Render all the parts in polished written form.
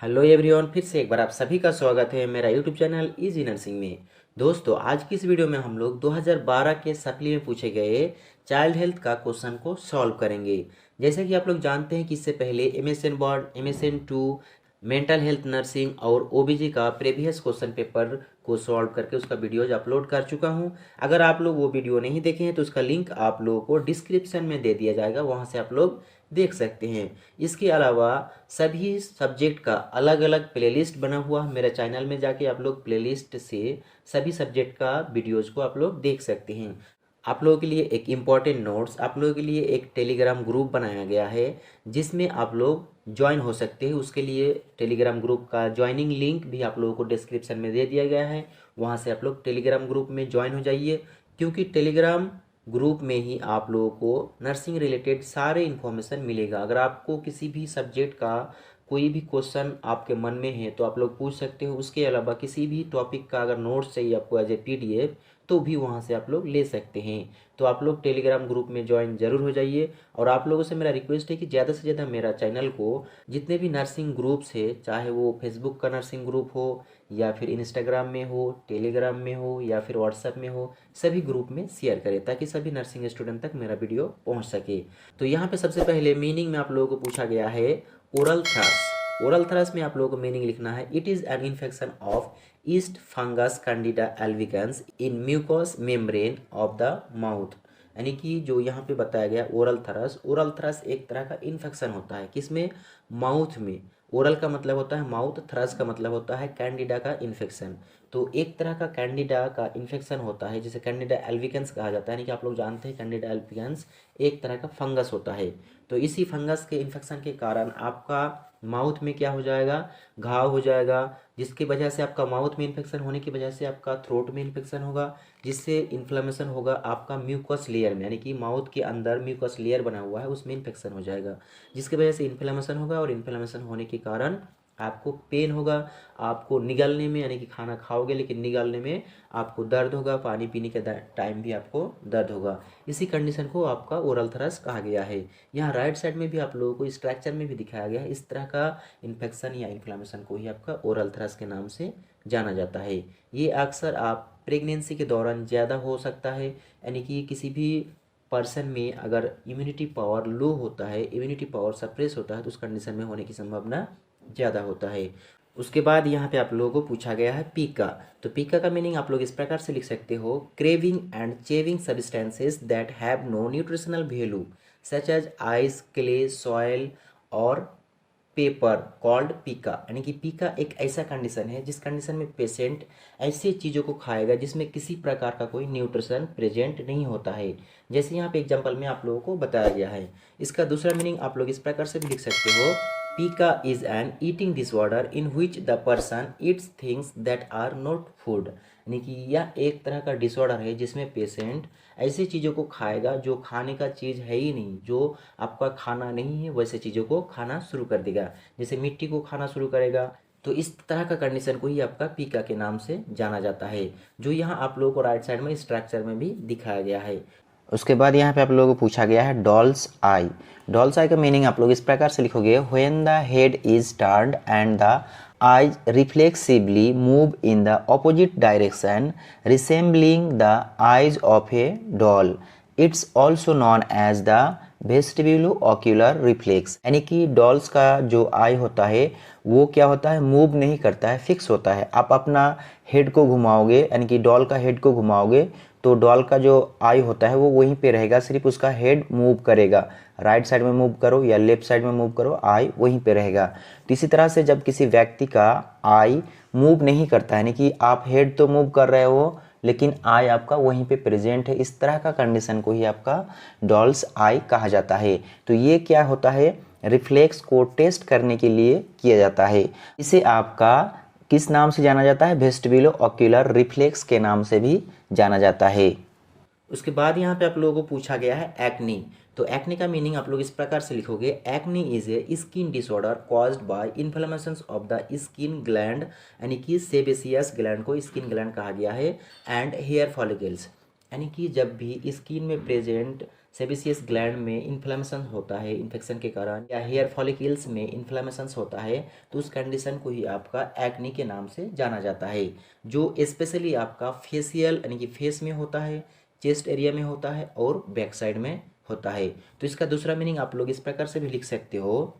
Hello everyone, फिर से एक बार आप सभी का स्वागत है मेरा यूट्यूब चैनल इजी नर्सिंग में। दोस्तों, आज की इस वीडियो में हम लोग 2012 के सप्ली में पूछे गए चाइल्ड हेल्थ का क्वेश्चन को सॉल्व करेंगे। जैसे कि आप लोग जानते हैं कि इससे पहले MSN board, MSN 2, mental health nursing और ओबीजी का प्रीवियस क्वेश्चन पेपर को सॉल्व करके उसका वीडियोज अपलोड कर चुका हूं। अगर आप लोग वो वीडियो नहीं देखे हैं तो उसका लिंक आप लोगों को डिस्क्रिप्शन में दे दिया जाएगा, वहां से आप लोग देख सकते हैं। इसके अलावा सभी सब्जेक्ट का अलग अलग प्लेलिस्ट बना हुआ मेरे चैनल में, जाके आप लोग प्लेलिस्ट से सभी सब्जेक्ट का वीडियोज को आप लोग देख सकते हैं। आप लोगों के लिए एक इम्पॉर्टेंट नोट्स, आप लोगों के लिए एक टेलीग्राम ग्रुप बनाया गया है जिसमें आप लोग ज्वाइन हो सकते हैं। उसके लिए टेलीग्राम ग्रुप का ज्वाइनिंग लिंक भी आप लोगों को डिस्क्रिप्शन में दे दिया गया है, वहाँ से आप लोग टेलीग्राम ग्रुप में ज्वाइन हो जाइए। क्योंकि टेलीग्राम ग्रुप में ही आप लोगों को नर्सिंग रिलेटेड सारे इन्फॉर्मेशन मिलेगा। अगर आपको किसी भी सब्जेक्ट का कोई भी क्वेश्चन आपके मन में है तो आप लोग पूछ सकते हो। उसके अलावा किसी भी टॉपिक का अगर नोट्स चाहिए आपको एज ए पीडीएफ, तो भी वहाँ से आप लोग ले सकते हैं। तो आप लोग टेलीग्राम ग्रुप में ज्वाइन जरूर हो जाइए। और आप लोगों से मेरा रिक्वेस्ट है कि ज़्यादा से ज़्यादा मेरा चैनल को, जितने भी नर्सिंग ग्रुप्स है, चाहे वो फेसबुक का नर्सिंग ग्रुप हो या फिर इंस्टाग्राम में हो, टेलीग्राम में हो या फिर व्हाट्सएप में हो, सभी ग्रुप में शेयर करें ताकि सभी नर्सिंग स्टूडेंट तक मेरा वीडियो पहुंच सके। तो यहाँ पे सबसे पहले मीनिंग में आप लोगों को पूछा गया है ओरल थ्रस। ओरल थ्रस में आप लोगों को मीनिंग लिखना है, it is an infection of yeast fungus candida albicans in mucous membrane of the mouth. यानी कि जो यहाँ पे बताया गया ओरल थ्रस, ओरल थ्रस एक तरह का इन्फेक्शन होता है किसमें, माउथ में। ओरल का मतलब होता है माउथ, थ्रस का मतलब होता है कैंडिडा का इन्फेक्शन। तो एक तरह का कैंडिडा का इन्फेक्शन होता है जिसे कैंडिडा एल्विकन्स कहा जाता है। यानी कि आप लोग जानते हैं कैंडिडा एल्विकन्स एक तरह का फंगस होता है। तो इसी फंगस के इन्फेक्शन के कारण आपका माउथ में क्या हो जाएगा, घाव हो जाएगा, जिसकी वजह से आपका माउथ में इन्फेक्शन होने की वजह से आपका थ्रोट में इन्फेक्शन होगा, जिससे इन्फ्लेमेशन होगा आपका म्यूकस लेयर में। यानी कि माउथ के अंदर म्यूकस लेयर बना हुआ है उसमें इन्फेक्शन हो जाएगा, जिसकी वजह से इन्फ्लेमेशन होगा। और इन्फ्लेमेशन होने के कारण आपको पेन होगा, आपको निगलने में, यानी कि खाना खाओगे लेकिन निगलने में आपको दर्द होगा, पानी पीने के टाइम भी आपको दर्द होगा। इसी कंडीशन को आपका ओरल थ्रस कहा गया है। यहाँ राइट साइड में भी आप लोगों को स्ट्रक्चर में भी दिखाया गया है, इस तरह का इन्फेक्शन या इन्फ्लेमेशन को ही आपका ओरल थ्रस के नाम से जाना जाता है। ये अक्सर आप प्रेगनेंसी के दौरान ज़्यादा हो सकता है। यानी कि किसी भी पर्सन में अगर इम्यूनिटी पावर लो होता है, इम्यूनिटी पावर सप्रेस होता है, तो उस कंडीशन में होने की संभावना ज़्यादा होता है। उसके बाद यहाँ पे आप लोगों को पूछा गया है पीका। तो पीका का मीनिंग आप लोग इस प्रकार से लिख सकते हो, craving and chewing substances that have no nutritional value such as ice, clay, soil और पेपर कॉल्ड पीका। यानी कि पीका एक ऐसा कंडीशन है जिस कंडीशन में पेशेंट ऐसी चीज़ों को खाएगा जिसमें किसी प्रकार का कोई न्यूट्रिशन प्रेजेंट नहीं होता है। जैसे यहाँ पे एग्जांपल में आप लोगों को बताया गया है। इसका दूसरा मीनिंग आप लोग इस प्रकार से भी लिख सकते हो, pica is an eating disorder in which the person eats things that are not food. यानी कि यह एक तरह का डिसऑर्डर है जिसमें पेशेंट ऐसी चीज़ों को खाएगा जो खाने का चीज़ है ही नहीं, जो आपका खाना नहीं है, वैसे चीज़ों को खाना शुरू कर देगा। जैसे मिट्टी को खाना शुरू करेगा। तो इस तरह का कंडीशन को ही आपका पीका के नाम से जाना जाता है, जो यहाँ आप लोगों को राइट साइड में स्ट्रक्चर में भी दिखाया गया है। उसके बाद यहाँ पे आप लोगों को पूछा गया है डॉल्स आई। डॉल्स आई का मीनिंग आप लोग इस प्रकार से लिखोगे, when the head is turned and the eyes reflexively move in the opposite direction resembling the eyes of a doll. It's also known as the vestibulo ocular reflex. यानी कि डॉल्स का जो आई होता है वो क्या होता है, मूव नहीं करता है, फिक्स होता है। आप अपना हेड को घुमाओगे, यानी कि डॉल का हेड को घुमाओगे तो डॉल का जो आई होता है वो वहीं पे रहेगा, सिर्फ उसका हेड मूव करेगा। राइट साइड में मूव करो या लेफ्ट साइड में मूव करो, आई वहीं पे रहेगा। तो इसी तरह से जब किसी व्यक्ति का आई मूव नहीं करता है, यानी कि आप हेड तो मूव कर रहे हो लेकिन आई आपका वहीं पे प्रेजेंट है, इस तरह का कंडीशन को ही आपका डॉल्स आई कहा जाता है। तो ये क्या होता है, रिफ्लेक्स को टेस्ट करने के लिए किया जाता है। इसे आपका किस नाम से जाना जाता है, वेस्टिब्यूलो-ओक्यूलर रिफ्लेक्स के नाम से भी जाना जाता है। उसके बाद यहाँ पे आप लोगों को पूछा गया है एक्नी। तो एक्नी का मीनिंग आप लोग इस प्रकार से लिखोगे, acne is a skin disorder caused by inflammations of the skin gland. यानी कि सेबेसियस ग्लैंड को स्किन ग्लैंड कहा गया है, एंड हेयर फॉलिकल्स। यानी कि जब भी स्किन में प्रेजेंट सेबेसियस ग्लैंड में इन्फ्लेमेशन होता है इन्फेक्शन के कारण, या हेयर फॉलिकल्स में इन्फ्लेमेशन होता है, तो उस कंडीशन को ही आपका एक्ने के नाम से जाना जाता है, जो स्पेशली आपका फेशियल यानी कि फेस में होता है, चेस्ट एरिया में होता है और बैक साइड में होता है। तो इसका दूसरा मीनिंग आप लोग इस प्रकार से भी लिख सकते हो,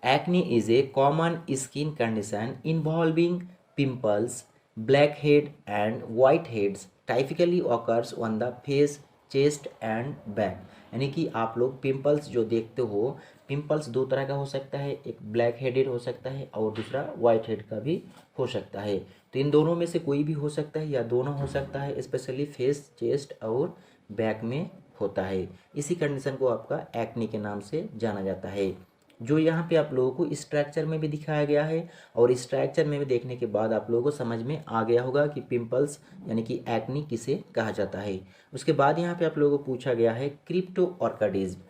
acne is a common skin condition involving pimples, black head and white heads, typically occurs on the face, chest and back. यानी कि आप लोग पिंपल्स जो देखते हो, पिंपल्स दो तरह का हो सकता है, एक ब्लैक हेडेड हो सकता है और दूसरा वाइट हेड का भी हो सकता है। तो इन दोनों में से कोई भी हो सकता है या दोनों हो सकता है, स्पेशली फेस, चेस्ट और बैक में होता है। इसी कंडीशन को आपका एक्ने के नाम से जाना जाता है, जो यहाँ पे आप लोगों को स्ट्रक्चर में भी दिखाया गया है। और स्ट्रक्चर में भी देखने के बाद आप लोगों को समझ में आ गया होगा कि पिंपल्स यानी कि एक्ने किसे कहा जाता है। उसके बाद यहाँ पे आप लोगों को पूछा गया है क्रिप्टो ऑर्किडिज्म।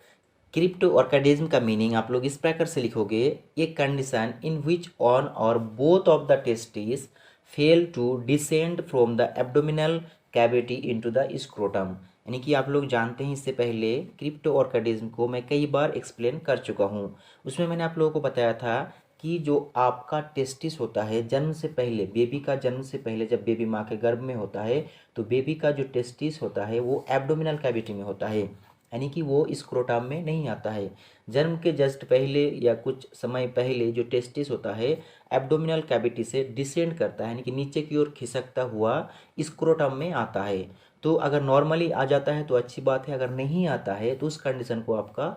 क्रिप्टो ऑर्किडिज्म का मीनिंग आप लोग इस प्रकार से लिखोगे, a condition in which one or both of the testes fail to descend from the abdominal cavity into the scrotum. यानी कि आप लोग जानते हैं, इससे पहले क्रिप्टो ऑर्किडिज्म को मैं कई बार एक्सप्लेन कर चुका हूँ। उसमें मैंने आप लोगों को बताया था कि जो आपका टेस्टिस होता है जन्म से पहले, बेबी का जन्म से पहले जब बेबी माँ के गर्भ में होता है, तो बेबी का जो टेस्टिस होता है वो एब्डोमिनल कैविटी में होता है, यानी कि वो स्क्रोटम में नहीं आता है। जन्म के जस्ट पहले या कुछ समय पहले जो टेस्टिस होता है एब्डोमिनल कैविटी से डिसेंड करता है, यानी कि नीचे की ओर खिसकता हुआ स्क्रोटम में आता है। तो अगर नॉर्मली आ जाता है तो अच्छी बात है, अगर नहीं आता है तो उस कंडीशन को आपका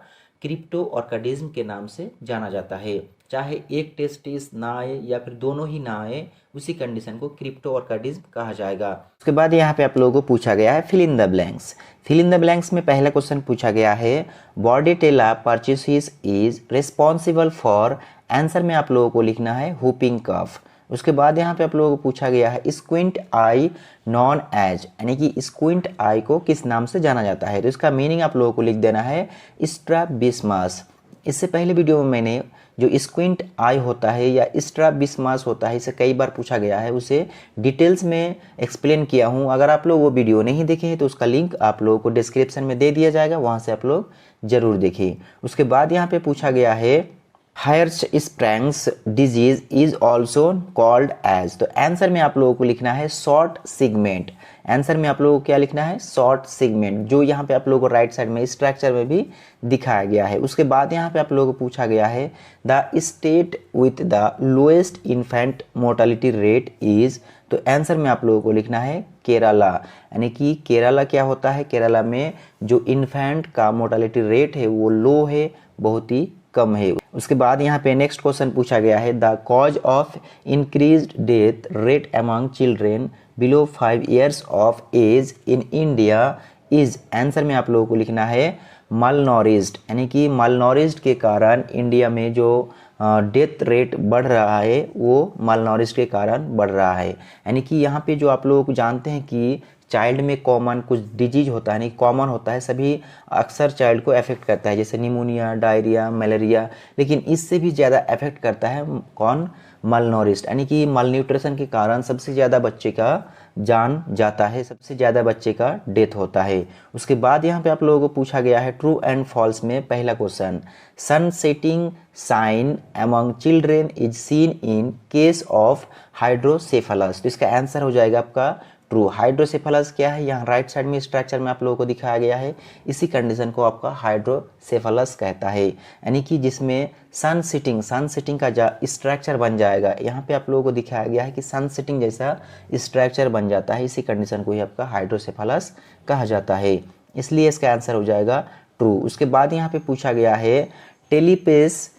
क्रिप्टो ऑर्किडिज्म के नाम से जाना जाता है। चाहे एक टेस्टिस ना आए या फिर दोनों ही ना आए, उसी कंडीशन को क्रिप्टो ऑर्किडिज्म कहा जाएगा। उसके बाद यहाँ पे आप लोगों को पूछा गया है fill in the blanks. Fill in the blanks में पहला क्वेश्चन पूछा गया है Bordetella pertussis is responsible for, answer में आप लोगों को लिखना है हुपिंग कफ। उसके बाद यहाँ पे आप लोगों को पूछा गया है स्क्विंट आई नॉन एज, यानी कि स्क्विंट आई को किस नाम से जाना जाता है, तो इसका मीनिंग आप लोगों को लिख देना है स्ट्रैबिस्मस। इससे पहले वीडियो में मैंने जो स्क्विंट आई होता है या स्ट्रैबिस्मस होता है, इसे कई बार पूछा गया है, उसे डिटेल्स में एक्सप्लेन किया हूँ। अगर आप लोग वो वीडियो नहीं देखे हैं तो उसका लिंक आप लोगों को डिस्क्रिप्शन में दे दिया जाएगा, वहाँ से आप लोग जरूर देखिए। उसके बाद यहाँ पे पूछा गया है Hirschsprung's disease is also called as, तो आंसर में आप लोगों को लिखना है शॉर्ट सिगमेंट। आंसर में आप लोगों को क्या लिखना है, शॉर्ट सिगमेंट, जो यहाँ पे आप लोगों को राइट साइड में स्ट्रक्चर में भी दिखाया गया है। उसके बाद यहाँ पे आप लोगों को पूछा गया है the state with the lowest infant mortality rate is, तो आंसर में आप लोगों को लिखना है केरला। यानी कि केरला क्या होता है, केरला में जो इन्फेंट का मोर्टेलिटी रेट है वो लो है, बहुत ही कम है। उसके बाद यहाँ पे नेक्स्ट क्वेश्चन पूछा गया है the cause of increased death rate among children below 5 years of age in India is, answer में आप लोगों को लिखना है malnourished, यानी कि malnourished के कारण इंडिया में जो डेथ रेट बढ़ रहा है वो malnourished के कारण बढ़ रहा है। यानी कि यहाँ पे जो आप लोग जानते हैं कि चाइल्ड में कॉमन कुछ डिजीज होता है, नहीं कॉमन होता है, सभी अक्सर चाइल्ड को अफेक्ट करता है, जैसे निमोनिया, डायरिया, मलेरिया, लेकिन इससे भी ज़्यादा अफेक्ट करता है कौन, malnourished, यानी कि malnutrition के कारण सबसे ज़्यादा बच्चे का जान जाता है, सबसे ज़्यादा बच्चे का डेथ होता है। उसके बाद यहाँ पे आप लोगों को पूछा गया है ट्रू एंड फॉल्स में पहला question sun setting sign among children is seen in case of hydrocephalus, तो इसका आंसर हो जाएगा आपका ट्रू। हाइड्रोसेफलस क्या है, यहाँ राइट साइड में स्ट्रक्चर में आप लोगों को दिखाया गया है, इसी कंडीशन को आपका हाइड्रोसेफलस कहता है, यानी कि जिसमें सन सिटिंग का स्ट्रक्चर बन जाएगा। यहाँ पे आप लोगों को दिखाया गया है कि सन सिटिंग जैसा स्ट्रक्चर बन जाता है, इसी कंडीशन को ही आपका हाइड्रोसेफलस कहा जाता है, इसलिए इसका आंसर हो जाएगा ट्रू। उसके बाद यहाँ पे पूछा गया है talipes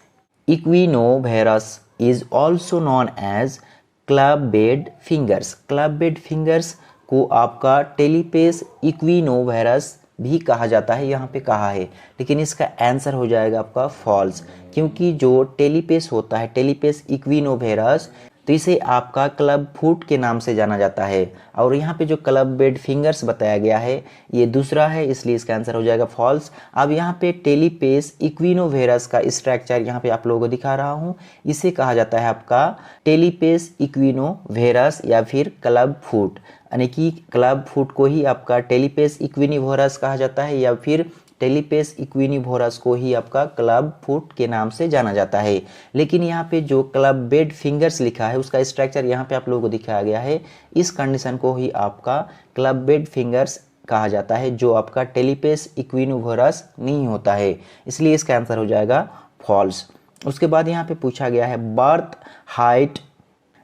equinovarus is also known as club bed fingers, club bed fingers को आपका टेलीपेस इक्विनोवेरस भी कहा जाता है, यहाँ पे कहा है, लेकिन इसका आंसर हो जाएगा आपका फॉल्स, क्योंकि जो टेलीपेस होता है, टेलीपेस इक्विनोवेरस, तो इसे आपका क्लब फुट के नाम से जाना जाता है, और यहाँ पे जो क्लब बेड फिंगर्स बताया गया है ये दूसरा है, इसलिए इसका आंसर हो जाएगा फॉल्स। अब यहाँ पे टेलीपेस इक्विनोवेरस का स्ट्रक्चर यहाँ पे आप लोगों को दिखा रहा हूँ, इसे कहा जाता है आपका टेलीपेस इक्विनोवेरस या फिर क्लब फुट, यानी कि क्लब फुट को ही आपका टेलीपेस इक्विनोवेरस कहा जाता है या फिर टेलिपेस इक्विनिवोरस को ही आपका क्लब फुट के नाम से जाना जाता है। लेकिन यहाँ पे जो क्लब बेड फिंगर्स लिखा है उसका स्ट्रक्चर यहाँ पे आप लोगों को दिखाया गया है, इस कंडीशन को ही आपका क्लब बेड फिंगर्स कहा जाता है, जो आपका टेलिपेस इक्विनिवोरस नहीं होता है, इसलिए इसका आंसर हो जाएगा फॉल्स। उसके बाद यहाँ पे पूछा गया है birth height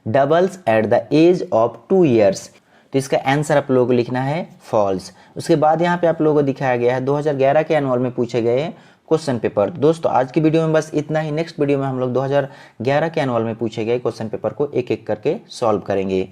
doubles at the age of 2 years, तो इसका आंसर आप लोगों को लिखना है फॉल्स। उसके बाद यहाँ पे आप लोगों को दिखाया गया है 2011 के एनुअल में पूछे गए क्वेश्चन पेपर। दोस्तों आज की वीडियो में बस इतना ही। नेक्स्ट वीडियो में हम लोग 2011 के एनुअल में पूछे गए क्वेश्चन पेपर को एक एक करके सॉल्व करेंगे।